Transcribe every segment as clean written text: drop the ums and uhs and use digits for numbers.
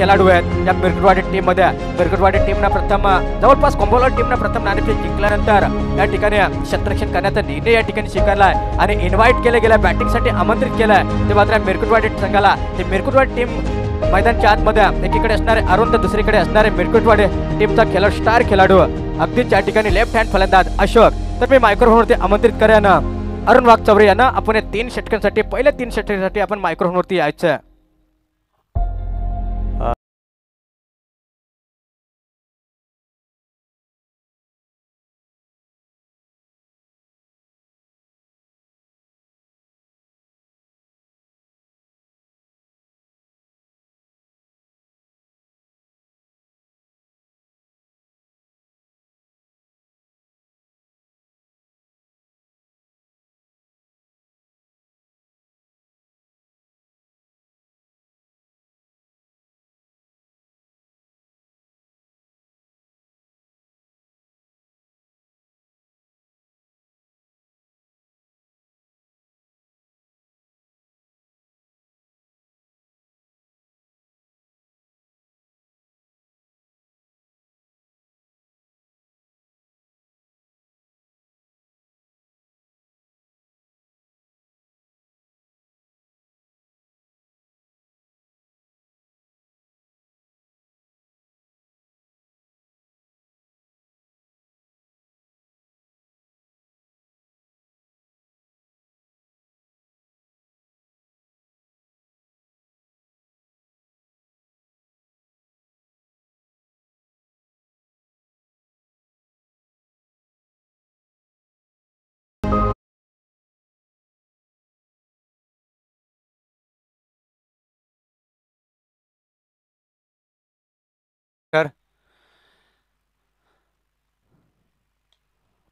खेळाडू आहेत या मिरकुटवाडी टीम मध्ये. मिरकुटवाडी टीमनं प्रथम जवळपास कोंबोला टीमनं प्रथम नाणेफेक जिंकल्यानंतर या ठिकाणी क्षेत्ररक्षण करण्याचा निर्णय या ठिकाणी स्वीकारलाय आणि इन्व्हाइट केलं गेलं बॅटिंगसाठी आमंत्रित केलंय. ते मात्र मिरकुटवाडी संघाला ती मिरकुटवाडी टीम मैदानच्या आतमध्ये एकीकडे असणारे अरुण तर दुसरीकडे असणारे मिरकुटवाडी टीमचा खेळाडू स्टार खेळाडू अगदीच या ठिकाणी लेफ्ट हँड फलंदाज अशोक. तर मी मायक्रोफोनवरती आमंत्रित करेन अरुण वाघचौरे यांना. आपण 3 षटकांसाठी पहिल्या 3 षटकांसाठी आपण मायक्रोफोनवरती यायचं.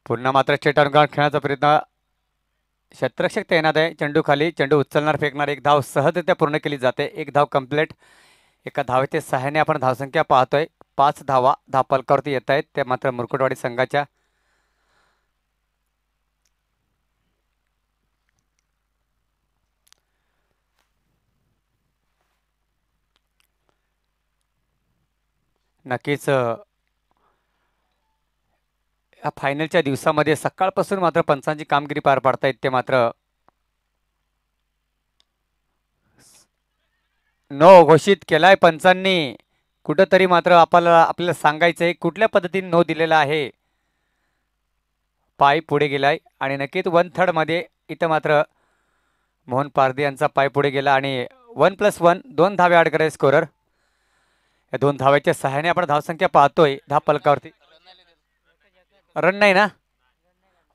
पुन्हा मात्र चेटानुगार खेळण्याचा प्रयत्न क्षेत्ररक्षक तैनात आहे. चेंडू खाली, चेंडू उचलणार फेकणार, एक धाव सहजरित्या पूर्ण केली जाते. एक धाव कंप्लीट. एका धावेच्या सहाय्याने आपण धावसंख्या पाहतोय. 5 धावा धावफलकावरती येत आहेत ते मात्र मुरकुटवाडी संघाच्या. नक्कीच या फायनलच्या दिवसामध्ये सकाळपासून मात्र पंचांची कामगिरी पार पाडतायत ते मात्र नो घोषित केलाय पंचांनी. कुठंतरी मात्र आपल्याला सांगायचंय कुठल्या पद्धतीने नो दिलेला आहे. पाय पुढे गेलाय आणि नक्कीच 1/3 मध्ये इथं मात्र मोहन पारधी यांचा पाय पुढे गेला आणि 1+1 2 धावे ॲड करायचे स्कोरर. या 2 धाव्याच्या सहाय्याने आपण धावसंख्या पाहतोय धावफलकावरती. रन नाही ना.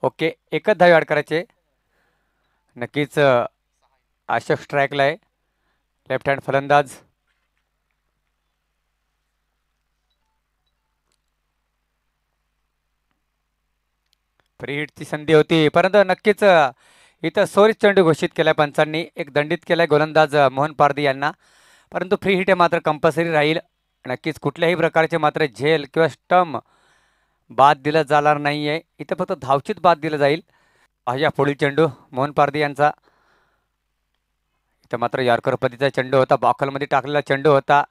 ओके, एकच धावे ॲड करायचे. नक्कीच अशोक स्ट्राईकला आहे, लेफ्ट हँड फलंदाज. फ्री हिटची संधी होती परंतु नक्कीच इथं सोरीच चेंडू घोषित केलाय पंचांनी. एक दंडित केलाय गोलंदाज मोहन पारधी यांना, परंतु फ्री हिट हे मात्र कंपल्सरी राहील. नक्कीच कुठल्याही प्रकारचे मात्र झेल किंवा स्टंप बाद दिला जाणार नाहीये. इथं फक्त धावचीत बाद दिलं जाईल. पाहिजे पुढील चेंडू मोहन पारधी यांचा. इथं मात्र यॉर्कर पद्धतीचा चेंडू होता, बॉकलमध्ये टाकलेला चेंडू होता.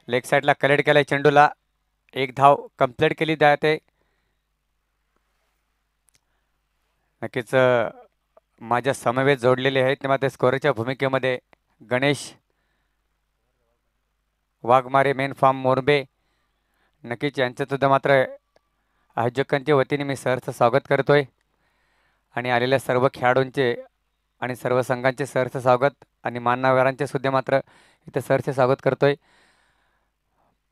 लेग साईडला कलेक्ट केलाय चेंडूला. एक धाव कंप्लीट केली जाते. नक्कीच माझ्या समवेत जोडलेले आहेत ते मात्र स्कोरच्या भूमिकेमध्ये गणेश वाघमारे, मेन फार्म मोरबे. नक्कीच यांचं सुद्धा मात्र आयोजकांच्या वतीने मी सहर्ष स्वागत करतोय आणि आलेल्या सर्व खेळाडूंचे आणि सर्व संघांचे सहर्ष स्वागत आणि मान्यवरांचे सुद्धा मात्र इथे सहर्ष स्वागत करतोय.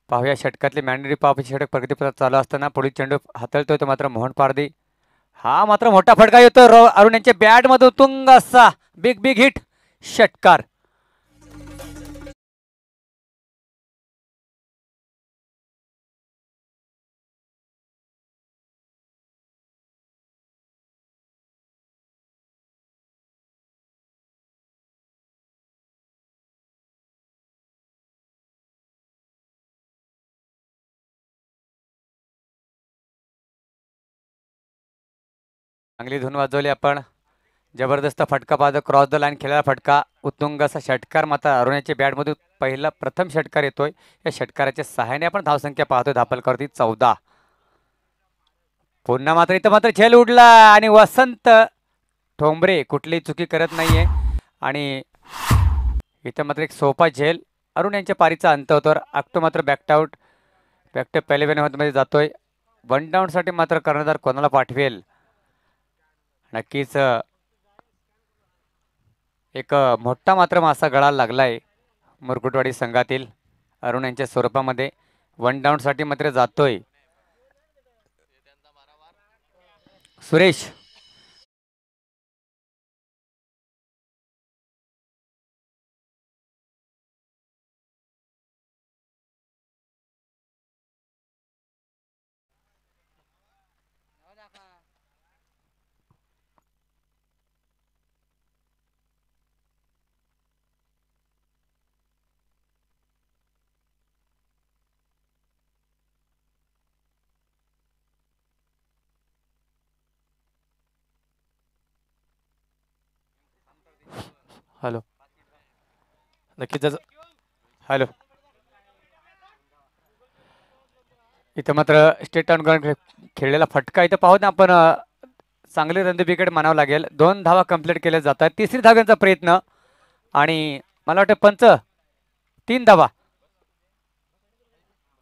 पाहूया षटकातले मॅन्डेटरी पाव षटक प्रगतीपथात चालू असताना पुढील चेंडू हाताळतोय तो मात्र मोहन पारधी. हा मात्र मोठा फटका येतो अरुण यांच्या बॅट मध्ये तुंग असा बिग हिट षटकार. चांगली धून वाजवली आपण. जबरदस्त फटका पाहतो, क्रॉस द लाईन खेळायला फटका, उत्तुंग असा षटकार मात्र अरुणाच्या बॅटमधून पहिला प्रथम षटकार येतोय. या षटकाराच्या सहाय्याने आपण धावसंख्या पाहतोय धापलकरती 14. पुन्हा मात्र इथं मात्र झेल उडला आणि वसंत ठोंबरे कुठलीही चुकी करत नाहीये आणि इथं मात्र एक सोपा झेल अरुण यांच्या पारीचा अंत होतो. आक्टो मात्र बॅकआउट बॅकटे पहिल्या मध्ये जातोय. वन डाऊन साठी मात्र कर्णधार कोणाला पाठवेल नक्कीच एक मोठा मात्र मासा गळाला लागलाय मुरकुटवाडी संघातील अरुण यांच्या स्वरूपामध्ये. वन डाऊन साठी मात्र जातोय सुरेश. हॅलो नक्कीच हॅलो. इथं मात्र स्टेट ग्राउंड खेळलेला फटका इथं पाहून आपण चांगले रन विकेट मानावं लागेल. 2 धावा कंप्लीट केल्या जातात. तिसरी धाव्यांचा प्रयत्न आणि मला वाटतं पंच 3 धावा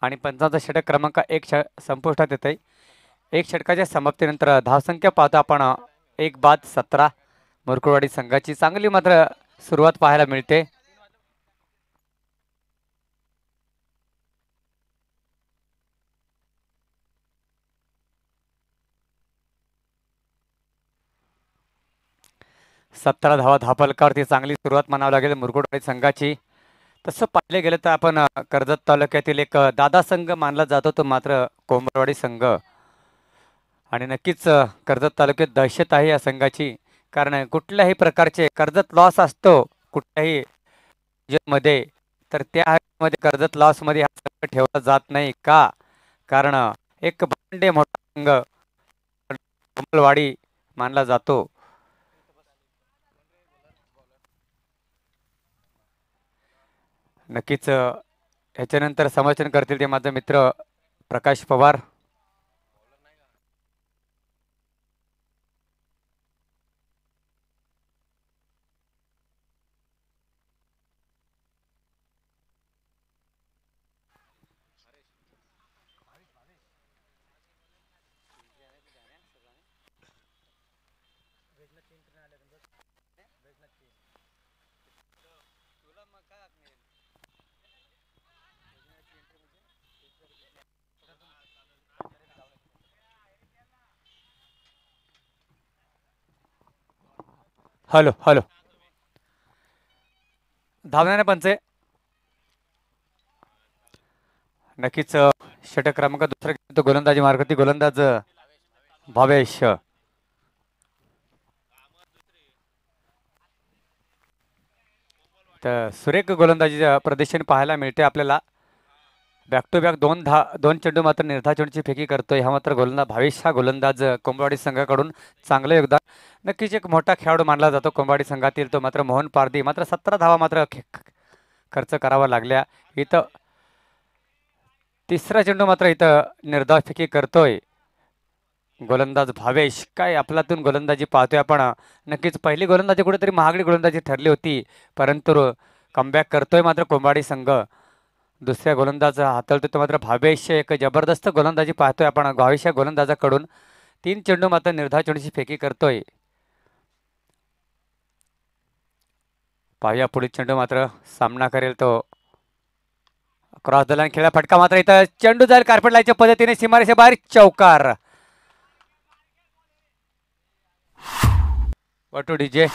आणि पंचांचा षटक क्रमांक 1 संपुष्टात येत आहे. एक षटकाच्या समाप्तीनंतर धावसंख्या पाहता आपण 1 बाद 17 मुरकुटवाडी संघाची चांगली मात्र सुरुवात पाहायला मिळते. सतरा धावा धापलकावरती चांगली सुरुवात म्हणावं लागेल मुरकुटवाडी संघाची. तसं पाहिले गेलं तर आपण कर्जत तालुक्यातील एक दादा संघ मानला जातो तो मात्र कोंबडवाडी संघ आणि नक्कीच कर्जत तालुक्यात दहशत आहे या संघाची. कारण कुठल्याही प्रकारचे कर्जत लॉस असतो कुठल्याही मध्ये तर त्यामध्ये कर्जत लॉस मध्ये हा संघ ठेवला जात नाही का. कारण एक भांडे मोठा संघ कोंबडवाडी मानला जातो. नक्कीच ह्याच्यानंतर समालोचन करतील ते माझा मित्र प्रकाश पवार. हॅलो हॅलो धावण्याने पंचे नक्कीच षटक क्रमांक 2 गोलंदाजी मार्गती गोलंदाज भावेश. तर सुरेख गोलंदाजी प्रदर्शन पाहायला मिळते आपल्याला. बॅक टू बॅक दोन चेंडू मात्र निर्धार चेंडूची फेकी करतोय हा मात्र गोलंदाज भावेश. हा गोलंदाज कोंबडवाडी संघाकडून चांगलं योगदान. नक्कीच एक मोठा खेळाडू मानला जातो कोंबडवाडी संघातील तो मात्र मोहन पारधी. मात्र 17 धावा मात्र खर्च करावा लागल्या. इथं तिसरा चेंडू मात्र इथं निर्धाव फेकी करतोय गोलंदाज भावेश. काय आपल्यातून गोलंदाजी पाहतोय आपण. नक्कीच पहिली गोलंदाजी कुठेतरी महागडी गोलंदाजी ठरली होती परंतु कमबॅक करतोय मात्र कोंबडवाडी संघ. दुसऱ्या गोलंदाज हाताळतोय तो मात्र भावेश. एक जबरदस्त गोलंदाजी पाहतोय आपण भावेश या गोलंदाजाकडून. 3 चेंडू मात्र निर्धाव चेंडूची फेकी करतोय. पाहूया पुढील चेंडू मात्र सामना करेल तो क्रॉस द लाईन खेळला फटका मात्र इथं चेंडू जाईल कार्पेट लाईनच्या पद्धतीने सीमारेषे बाहेर चौकार. वटू डीजे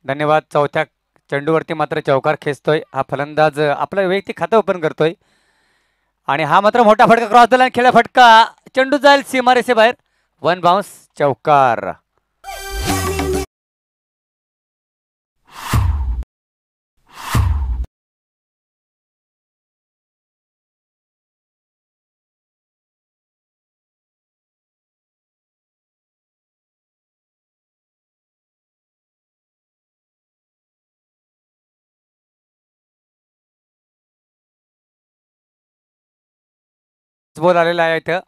धन्यवाद. चौथ्या चेंडूवरती मात्र चौकार खेचतोय हा फलंदाज आपलं वैयक्तिक खातं ओपन करतोय आणि हा मात्र मोठा फटका क्रॉस झाला आणि खेळा फटका चेंडू जाईल सीमारेषे बाहेर. वन बाउन्स चौकार. बॉल आलेला आहे इथं.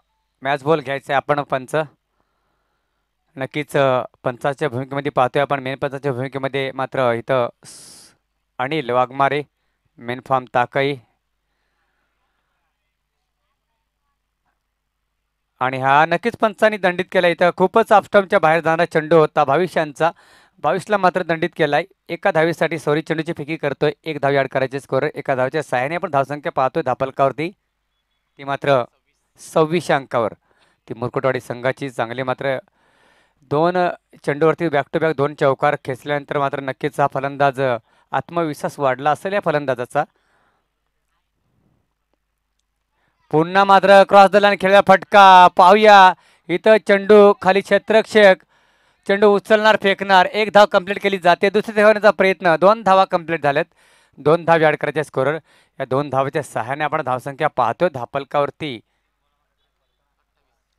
मॅच बॉल घ्यायचा आहे आपण पंच. नक्कीच पंचाच्या भूमिकेमध्ये पाहतोय आपण. मेन पंचाच्या भूमिकेमध्ये मात्र इथं अनिल वाघमारे, मेन फॉर्म ताकई आणि हा नक्कीच पंचांनी दंडित केला. इथं खूपच ऑफस्टंपच्या बाहेर जाणारा चेंडू होता भाविशांचा. भाविशला मात्र दंडित केलाय. एका धावीसाठी सॉरी चेंडूची फेकी करतोय. एक धाव ॲड करायचे स्कोर. एका धावच्या सहाय्याने आपण धावसंख्या पाहतोय धापलकावरती. ती मात्र 26 अंकावर ती मुरकुटवाडी संघाची. चांगली मात्र दोन चेंडूवरती बॅक टू बॅक दोन चौकार खेचल्यानंतर मात्र नक्कीच हा फलंदाज आत्मविश्वास वाढला असेल या फलंदाजाचा. पुन्हा मात्र क्रॉस दलाने खेळला फटका पाहूया. इथं चेंडू खाली क्षेत्ररक्षक चेंडू उचलणार फेकणार. एक धाव कंप्लीट केली जाते. दुसरी धावण्याचा प्रयत्न. 2 धावा कंप्लीट झाल्यात. 2 धाव ॲड करायचे स्कोरर. या 2 धावाच्या सहाय्याने आपण धावसंख्या पाहतोय धापलकावरती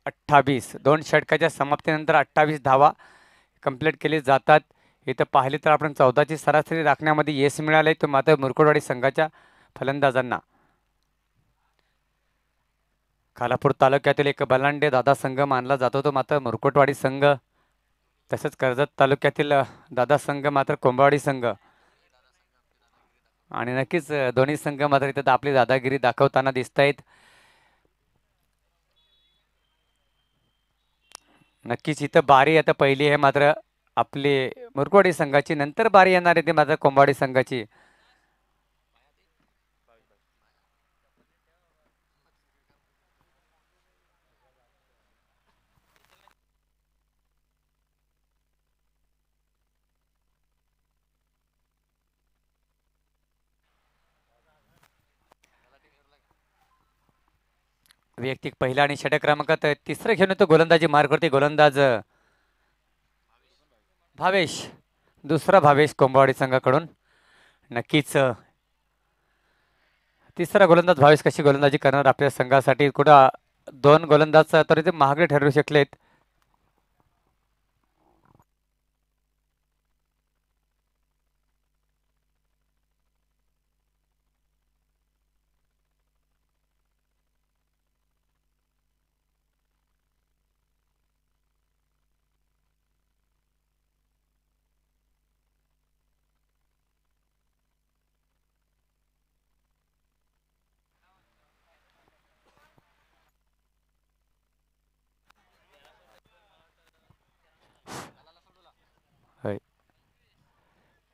28. 2 षटकाच्या समाप्तीनंतर 28 धावा कंप्लीट केली जातात. इथं पाहिले तर आपण 14ची सरासरी राखण्यामध्ये यश मिळाले. तो मात्र मुरकुटवाडी संघाच्या फलंदाजांना. खालापूर तालुक्यातील एक बलांडे दादा संघ मानला जातो तो मात्र मुरकुटवाडी संघ. तसंच कर्जत तालुक्यातील दादा संघ मात्र कोंबवाडी संघ. आणि नक्कीच दोन्ही संघ मात्र इथं आपली दादागिरी दाखवताना दिसत आहेत. नक्कीच इथं बारी आता पहिली आहे मात्र आपली मुरकुटवाडी संघाची. नंतर बारी येणार आहे ती मात्र कोंबवाडी संघाची. वैयक्तिक पहिला आणि षटक क्रमांकात तिसरं घेऊन येतो गोलंदाजी मार्ग करते गोलंदाज भावेश. दुसरा भावेश कोंबवाडी संघाकडून. नक्कीच तिसरा गोलंदाज भावेश कशी गोलंदाजी करणार आपल्या संघासाठी. कुठं 2 गोलंदाज तरी ते महागडे ठरू शकलेत.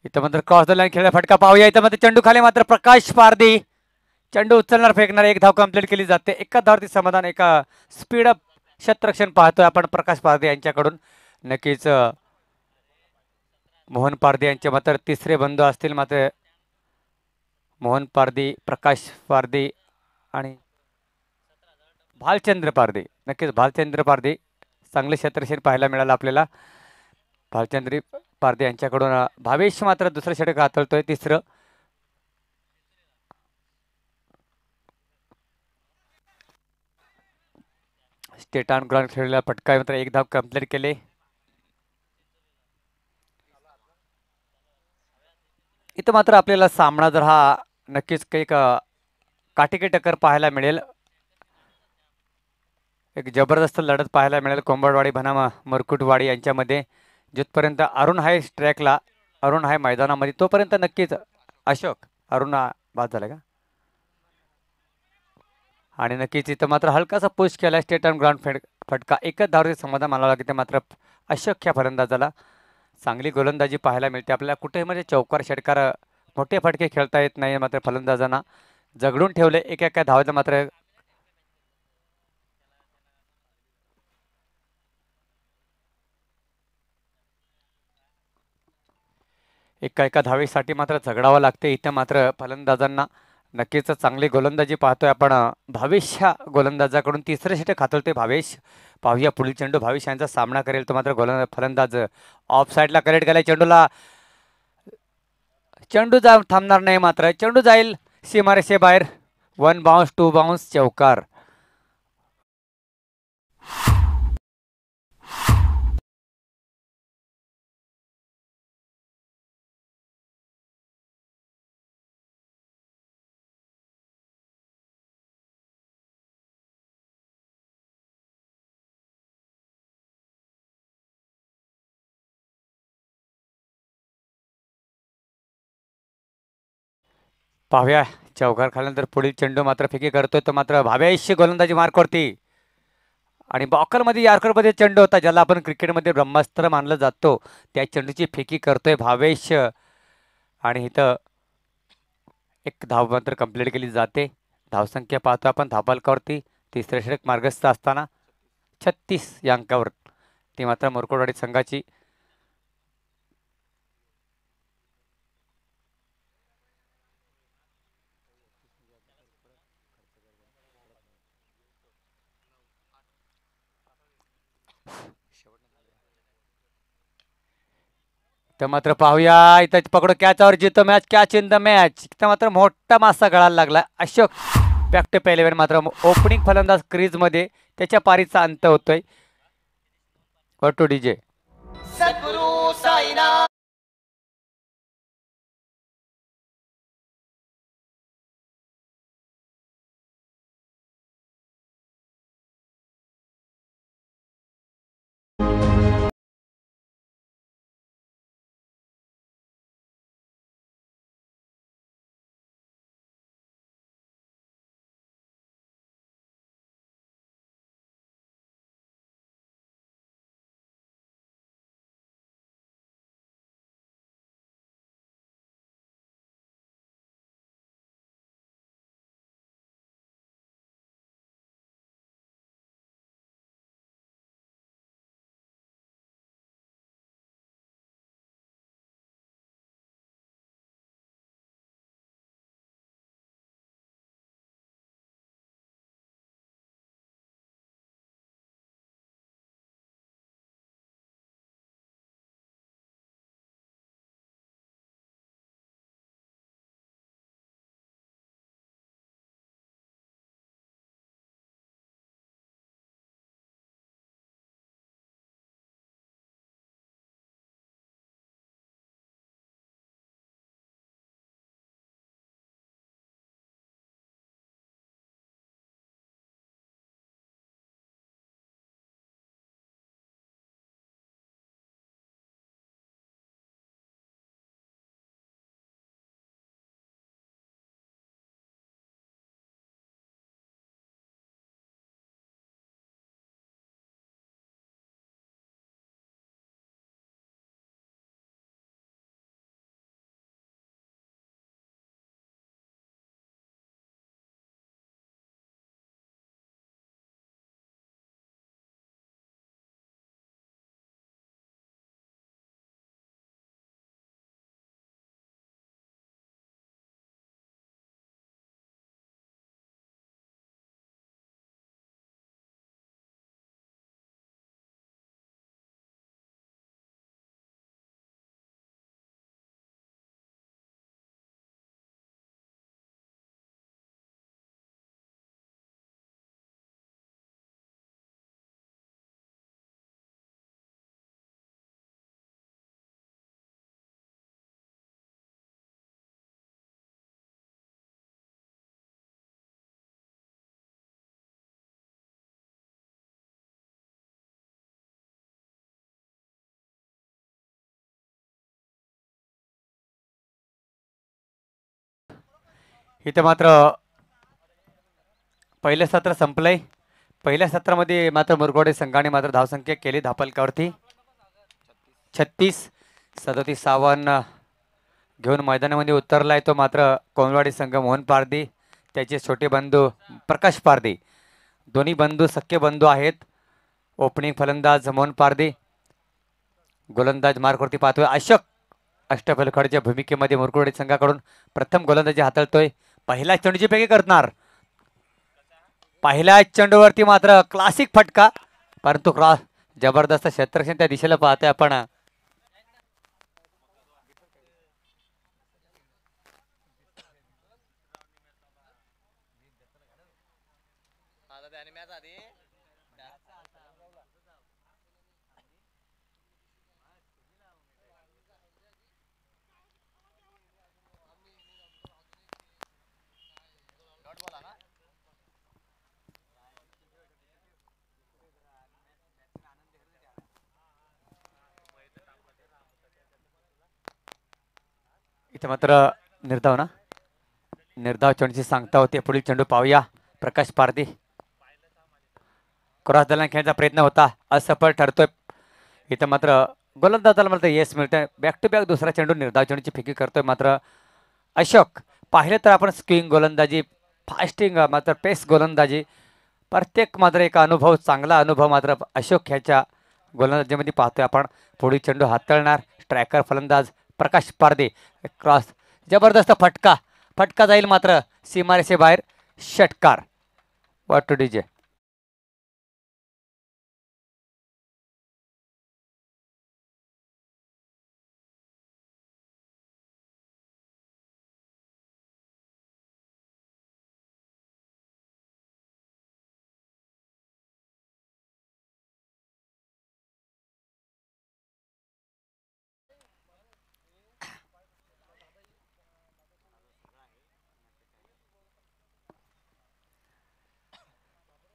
इथं मात्र क्रॉस द लाईन खेळला फटका पाहूया. इथं मात्र चेंडू खाली मात्र प्रकाश पारदी चेंडू उचलणार फेकणार. एक धाव कंप्लीट केली जाते. एका धावती समाधान. एका स्पीडअप क्षेत्ररक्षण पाहतोय आपण प्रकाश पारदी यांच्याकडून. नक्कीच मोहन पारदी यांचे मात्र तिसरे बंधू असतील. मात्र मोहन पारदी, प्रकाश पारदी आणि भालचंद्र पारदी. नक्कीच भालचंद्र पारदी चांगले क्षेत्ररक्षण पाहायला मिळालं आपल्याला. भालचंद्र पारदे यांच्याकडून भावेश मात्र दुसरं षटक हाताळतोय. तिसरं स्टेट ऑन ग्राउंड खेळलेला फटका मात्र एक धाव कंप्लीट केले. इथं मात्र आपल्याला सामना जर हा नक्कीच काही काटेकी टक्कर पाहायला मिळेल. एक जबरदस्त लढत पाहायला मिळेल कोंबडवाडी बनाम मुरकुटवाडी यांच्यामध्ये. जिथपर्यंत अरुण आहे ट्रॅकला, अरुण आहे मैदानामध्ये, तोपर्यंत नक्कीच अशोक अरुण बाद झाला का. आणि नक्कीच इथं मात्र हलकासा पुश केला स्टेट ऑन ग्राउंड फटका. एकच धावचे समाधान मानावं लागते मात्र अशोक ह्या फलंदाजाला. चांगली गोलंदाजी पाहायला मिळते आपल्याला. कुठेही म्हणजे चौकार षटकार मोठे फटके खेळता येत नाही मात्र फलंदाजांना जगडून ठेवले. एका धावाचं मात्र एका धावेसाठी मात्र झगडावं लागते. इथं मात्र फलंदाजांना नक्कीच चांगली गोलंदाजी पाहतोय आपण भावेश ह्या गोलंदाजाकडून तिसरे षटक हातळतोय भावेश. पाहूया पुढील चेंडू भावेश यांचा सामना करेल तो मात्र फलंदाज ऑफ साईडला करेक्ट गेलाय चेंडूला. चेंडू थांबणार नाही मात्र चेंडू जाईल सीमारेषेबाहेर. 1 बाउन्स 2 बाउन्स चौकार. पाहूया चौकार खाल्यानंतर पुढील चेंडू मात्र फेकी करतोय तो मात्र भावेश गोलंदाजी मार्कवरती. आणि बॉकरमध्ये यॉर्करमध्ये चेंडू होता ज्याला आपण क्रिकेटमध्ये ब्रह्मास्त्र मानलं जातो त्या चेंडूची फेकी करतोय भावेश. आणि इथं एक धाव मात्र कंप्लीट केली जाते. धावसंख्या पाहतो आपण धावफलकावरती तिसरे षटक मार्गस्थ असताना 36 या अंकावर ती मात्र मुरकुडवाडी संघाची. तर मात्र पाहूया इथं पकडो कॅचवर जितो match catch in the match. इथं मात्र मोठा मासा गळायला लागला. अशोक बॅक टू पहिल्या मात्र ओपनिंग फलंदाज क्रीज मध्ये त्याच्या पारीचा अंत होतोय. वटू डीजे सद्गुरू साईनाथ. इथे मात्र पहिलं सत्र संपलंय. पहिल्या सत्रामध्ये मात्र मुरगोडे संघाने मात्र धावसंख्या केली धापलकावरती 36. 37 आव्हान घेऊन मैदानामध्ये उतरलाय तो मात्र कोंडवाडी संघ. मोहन पारदी त्याचे छोटे बंधू प्रकाश पारदी दोन्ही बंधू सख्खे बंधू आहेत. ओपनिंग फलंदाज मोहन पारदी. गोलंदाज मार्कवरती पाहतोय अशोक. अष्टफलकाच्या भूमिकेमध्ये मुरगोडे संघाकडून प्रथम गोलंदाजी हाताळतोय. पहिल्या चेंडूची पैकी करणार. पहिल्या चेंडूवरती मात्र क्लासिक फटका, परंतु क्रॉस जबरदस्त क्षेत्ररक्षण त्या दिशेला पाहतोय आपण. इथे मात्र निर्धाव ना, निर्धाव चेंडूची सांगता होते. पुढील चेंडू पाहूया. प्रकाश पारधी क्रॉस दरम्यान खेळण्याचा प्रयत्न होता, असफल ठरतोय. इथे मात्र गोलंदाजाला मात्र यश मिळतंय. बॅक टू बॅक दुसरा चेंडू निर्धाव चेंडूची फेकी करतोय. मात्र अशोक पाहिलं तर आपण स्क्विंग गोलंदाजी, फास्टिंग मात्र पेस गोलंदाजी, प्रत्येक मात्र एक अनुभव, चांगला अनुभव मात्र अशोक ह्याच्या गोलंदाजीमध्ये पाहतोय आपण. पुढील चेंडू हाताळणार स्ट्रायकर फलंदाज प्रकाश पारदे. क्रॉस जबरदस्त फटका, फटका जाईल मात्र सीमारेषे बाहेर. षटकार. What two DJ.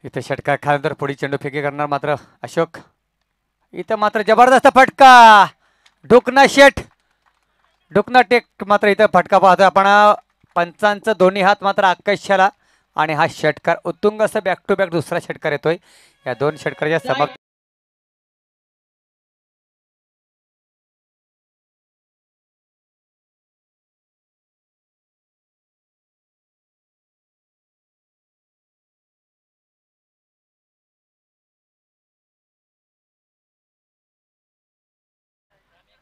इथे षटकार खाल्यानंतर पुढील चेंडू फेकी करणार मात्र अशोक. इथं मात्र जबरदस्त फटका, ढुकना शेट, ढुकना टेक मात्र इथं फटका पाहतोय आपण. पंचांचं दोन्ही हात मात्र आकाशाला, आणि हा षटकार उत्तुंग असं बॅक टू बॅक दुसरा षटकार येतोय. या दोन षटकाराच्या समाप्त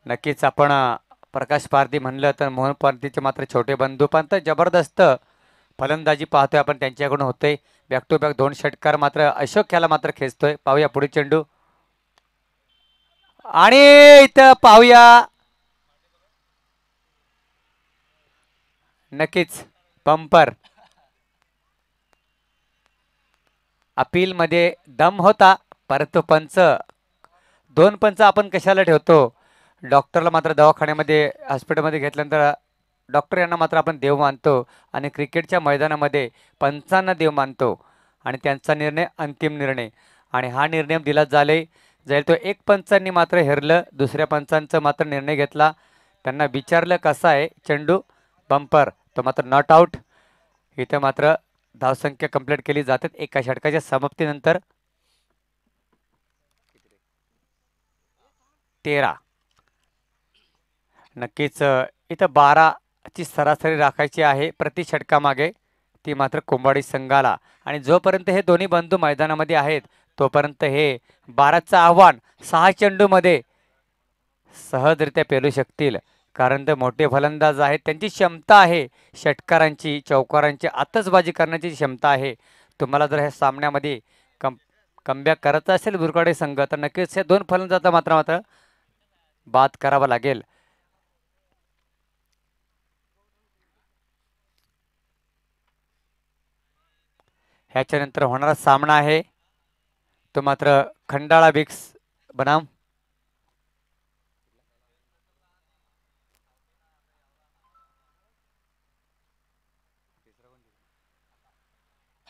नक्कीच आपण प्रकाश पारधी म्हणलं तर मोहन पारधीचे मात्र छोटे बंधू, पण तर जबरदस्त फलंदाजी पाहतोय आपण त्यांच्याकडून होते. बॅक टू बॅक दोन षटकार मात्र अशोक याला मात्र खेचतोय. पाहूया पुढे चेंडू, आणि इथं पाहूया नक्कीच बंपर. अपील मध्ये दम होता, परंतु पंच, दोन पंच आपण कशाला ठेवतो. डॉक्टरला मात्र दवाखान्यामध्ये हॉस्पिटलमध्ये घेतल्यानंतर डॉक्टर यांना मात्र आपण देव मानतो, आणि क्रिकेटच्या मैदानामध्ये पंचांना देव मानतो, आणि त्यांचा निर्णय अंतिम निर्णय. आणि हा निर्णय दिला जाईल तो एक पंचांनी मात्र हेरलं, दुसऱ्या पंचांचं मात्र निर्णय घेतला. त्यांना विचारलं कसा आहे चेंडू, बंपर, तो मात्र नॉट आउट. इथे मात्र धावसंख्या कंप्लीट केली जाते एका षटकाच्या समाप्तीनंतर. 13. नक्कीच इथं 12ची सरासरी राखायची आहे प्रति षटकामागे, ती मात्र कोंबाडी संघाला. आणि जोपर्यंत हे दोन्ही बंधू मैदानामध्ये आहेत तोपर्यंत हे 12चं आव्हान 6 चेंडूमध्ये सहजरित्या पेलू शकतील, कारण ते मोठे फलंदाज आहेत. त्यांची क्षमता आहे षटकारांची, चौकारांची आतषबाजी करण्याची क्षमता आहे. तुम्हाला जर ह्या सामन्यामध्ये कमबॅक करायचं असेल बुरकाडे संघ, तर नक्कीच हे दोन फलंदाजांचा मात्र बाद करावा लागेल. ह्याच्यानंतर होणारा सामना आहे तो मात्र खंडाळा बिग्स बनाम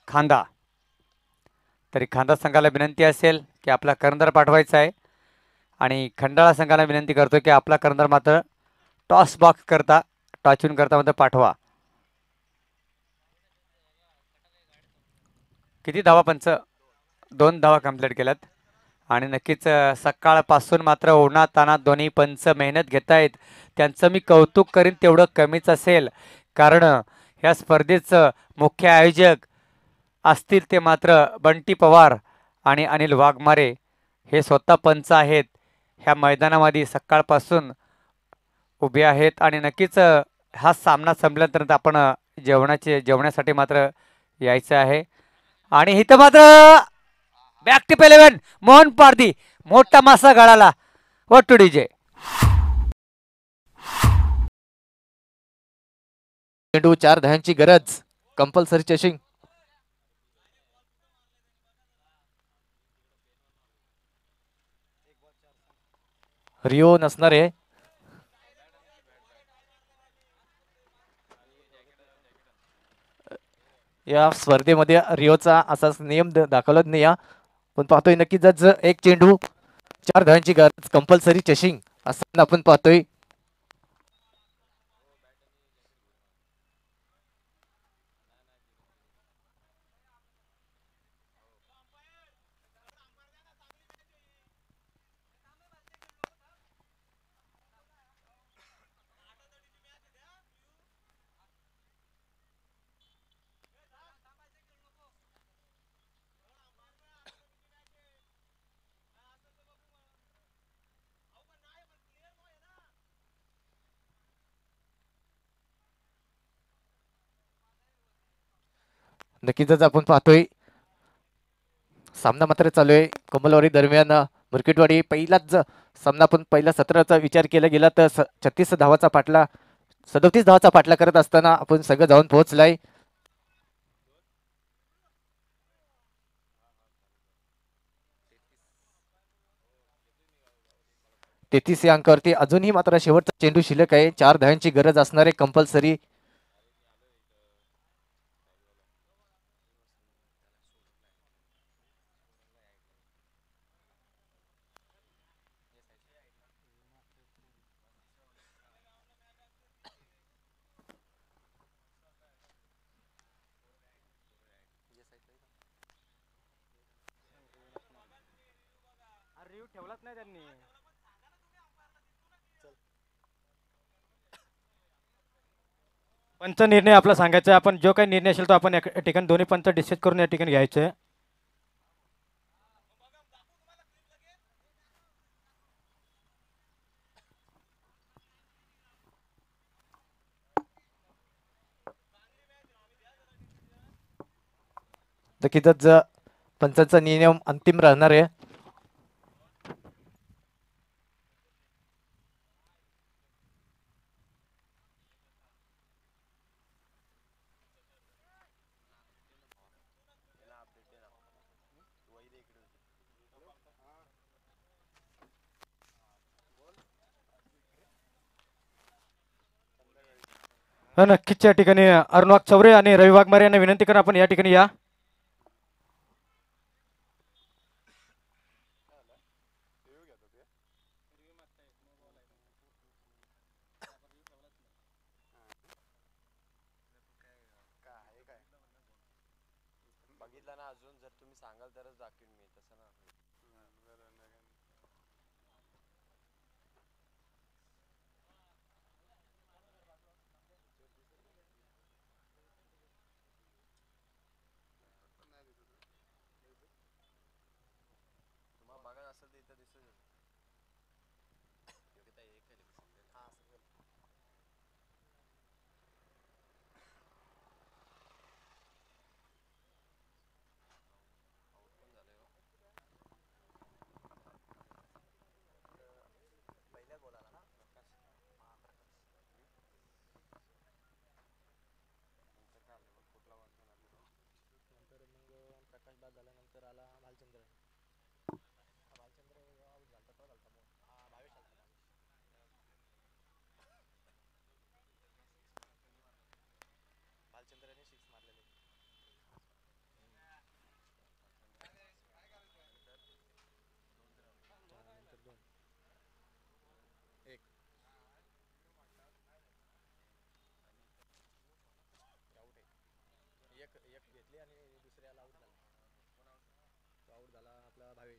खांदा. तरी खांदा संघाला विनंती असेल की आपला कर्णधार पाठवायचा आहे, आणि खंडाळा संघाला विनंती करतो की आपला कर्णधार मात्र टॉस बॉक्स करता, टॉचून करता मात्र पाठवा. किती धावा पंच? 2 धावा कंप्लीट केल्यात. आणि नक्कीच सकाळपासून मात्र उन्हातान्हात दोन्ही पंच मेहनत घेत आहेत. त्यांचं मी कौतुक करीन तेवढं कमीच असेल, कारण ह्या स्पर्धेचं मुख्य आयोजक असतील ते मात्र बंटी पवार आणि अनिल वाघमारे, हे स्वतः पंच आहेत. ह्या मैदानामध्ये सकाळपासून उभे आहेत, आणि नक्कीच हा सामना संपल्यानंतर आपण जेवण्यासाठी मात्र यायचं आहे. आणि इथं मात्र बॅक टिप 11 मोहन पारधी मोठा मासा गळाला. What two DJ. चेंडू 4 धावांची गरज कंपल्सरी चेसिंग. रिओ नसणार आहे या स्पर्धेमध्ये. रिओचा असाच नियम दाखवला नाही या, पण पाहतोय नक्कीच जर एक चेंडू 4 धावांची गरज कंपल्सरी चेसिंग असताना आपण पाहतोय. नक्कीच आपण पाहतोय सामना मात्र चालू आहे कमलवाडी दरम्यान मुरकेटवाडी. पहिलाच सामना आपण पहिल्या सत्राचा विचार केला गेला तर 36 धावाचा पाठला 37 धावाचा पाठला करत असताना आपण सगळं जाऊन पोहोचलाय. 33 या अंकावरती अजूनही मात्र शेवटचा चेंडू शिल्लक आहे. 4 धावांची गरज असणार आहे कंपल्सरी. ठेवलाच नाही त्यांनी. पंच निर्णय आपला सांगायचा. आपण जो काही निर्णय असेल तो आपण या ठिकाणी दोन्ही पंच डिसाईड करून या ठिकाणी घ्यायचे. नक्कीच पंचांचा नियम अंतिम राहणार आहे. नक्कीच या ठिकाणी अरुण वाघ चौरे आणि रवी वाघमारे यांना विनंती करा आपण या ठिकाणी या. बघितला ना अजून जर तुम्ही सांगाल तरच दाखवीन मी तसं ना. तुम्हाला बघायचं असेल तर इथं दिसत. प्रकाश बाद झाल्यानंतर आला भालचंद्र. भालचंद्र आउट झाला तो झाला मग भावेश आला. भालचंद्रने 6 मारलेले. नंतर 2 1 आउट आहे. एक घेतली आणि दुसऱ्याला आउट झाला. तो आउट झाला आपला भावेश.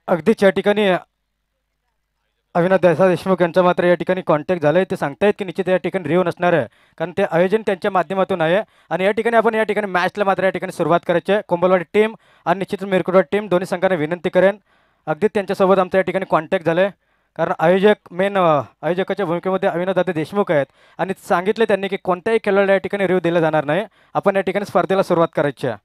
अगदीच या ठिकाणी अविनाश देशमुख यांचा मात्र या ठिकाणी कॉन्टॅक्ट झालाय. ते सांगतायत की निश्चित या ठिकाणी रिव्ह नसणार आहे, कारण ते आयोजन त्यांच्या माध्यमातून आहे. आणि या ठिकाणी आपण या ठिकाणी मॅचला मात्र या ठिकाणी सुरुवात करायची आहे. कोंबलवाडी टीम आणि निश्चितच मिरकुटवाडी टीम दोन्ही संघांना विनंती करेन. अगदी त्यांच्यासोबत आमचा या ठिकाणी कॉन्टॅक्ट झालाय, कारण आयोजकाच्या भूमिकेमध्ये अविनाश दादा देशमुख आहेत आणि सांगितले त्यांनी की कोणत्याही खेळाडूला या ठिकाणी रिव्ह दिला जाणार नाही. आपण या ठिकाणी स्पर्धेला सुरुवात करायची आहे.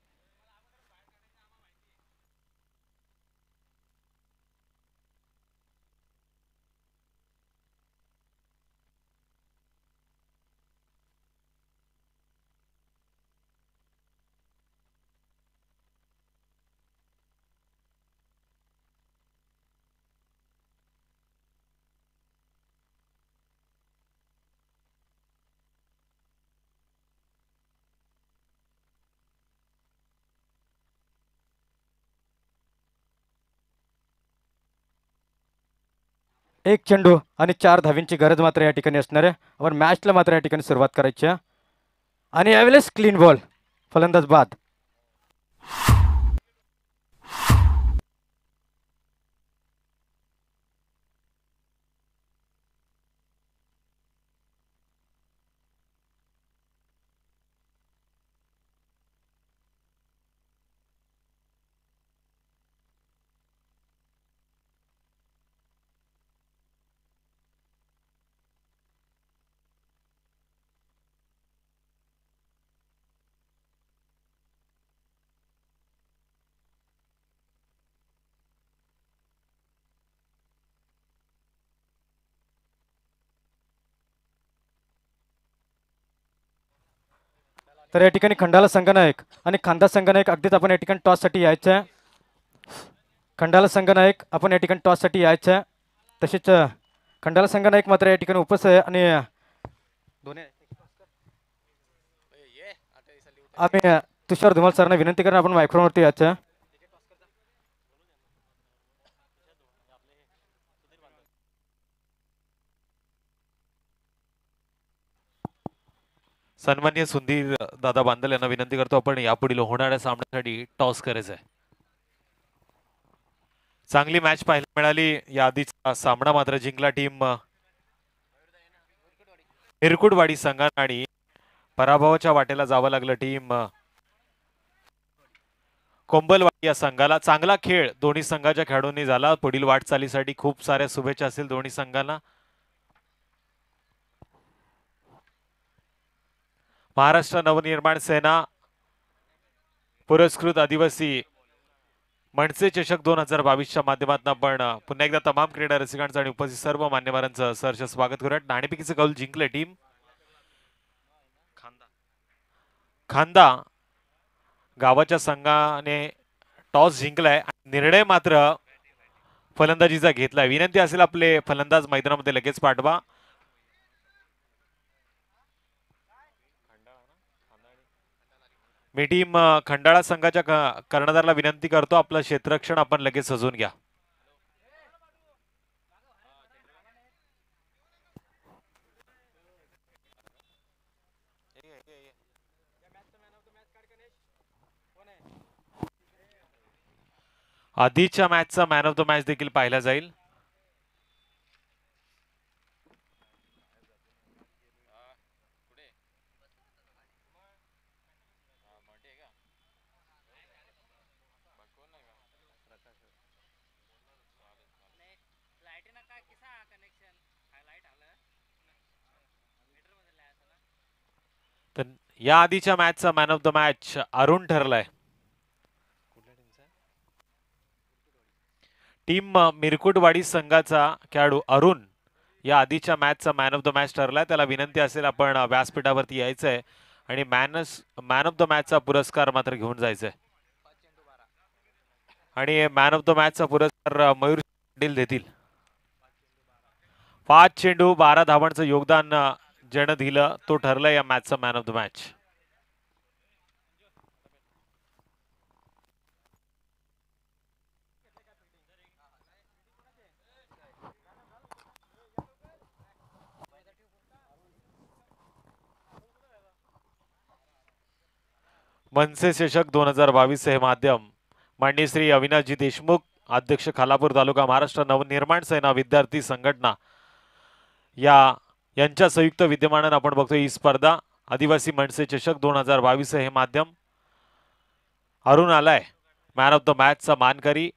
एक चेंडू आणि 4 धावींची गरज मात्र या ठिकाणी असणार आहे. आपण मॅचला मात्र या ठिकाणी सुरुवात करायची आहे. आणि यावेळेस क्लीन बॉल, फलंदाज बाद. तर या ठिकाणी खंडाला संघनायक आणि खांदा संघनायक अगदीच आपण या ठिकाणी टॉससाठी यायचं आहे. खंडाला संघनायक आपण या ठिकाणी टॉससाठी यायचं आहे. तसेच खंडाला संघनायक मात्र या ठिकाणी उपस्थित आहे. आणि दोन्ही आम्ही तुषार धुमाल सरांना विनंती करून आपण मायक्रोवरती यायचं आहे. सन्मान्य सुधीर दादा बांदल यांना विनंती करतो, आपण यापुढील होणाऱ्या सामन्यासाठी टॉस करायचा आहे. चांगली मॅच पाहायला मिळाली. या आधीचा सामना मात्र जिंकला टीम मिरकुटवाडी संघाने आणि पराभवाच्या वाटेला जावं लागलं टीम कोंबलवाडी या संघाला. चांगला खेळ दोन्ही संघाच्या खेळाडूंनी झाला. पुढील वाटचालीसाठी खूप साऱ्या शुभेच्छा असतील दोन्ही संघांना. महाराष्ट्र नवनिर्माण सेना पुरस्कृत आदिवासी मनसे चषक 2022च्या माध्यमातून आपण पुन्हा एकदा तमाम क्रीडा रसिकांचं आणि उपस्थित सर्व मान्यवरांचं सहर्ष स्वागत करूयात. नाणेफेकीचं कौल जिंकले टीम खांदा गावाच्या संघाने टॉस जिंकलाय. निर्णय मात्र फलंदाजीचा घेतलाय. विनंती असेल आपले फलंदाज मैदानामध्ये लगेच पाठवा. मी टीम खंडाळा संघाच्या कर्णधाराला विनंती करतो, आपलं क्षेत्ररक्षण आपण लगेच सजवून घ्या. आधीच्या मॅचचा मॅन ऑफ द मॅच देखील पाहिला जाईल. तर या आधीच्या मॅचचा man of the match Arun ठरलाय. टीम मिरकुटवाडी संघाचा खेळाडू अरुण या आधीच्या मॅचचा मॅन ऑफ द मॅच ठरलाय. त्याला विनंती असेल आपण व्यासपीठावरती यायचंय आणि मॅन ऑफ द मॅचचा पुरस्कार मात्र घेऊन जायचंय. आणि मॅन ऑफ द मॅचचा पुरस्कार मयूर पाटील देतील. 5 चेंडू 12 धावांचं योगदान ज्यानं दिलं तो ठरला या मॅचचा मॅन ऑफ द मॅच. मनसे चषक 2022 हे माध्यम माननीय श्री अविनाशजी देशमुख अध्यक्ष खालापूर तालुका महाराष्ट्र नवनिर्माण सेना विद्यार्थी संघटना यांच्या संयुक्त विद्यमानानं आपण बघतोय ही स्पर्धा आदिवासी मनसे चषक 2022 हे माध्यम. अरुण आलाय मॅन ऑफ द मॅचचा मानकरी.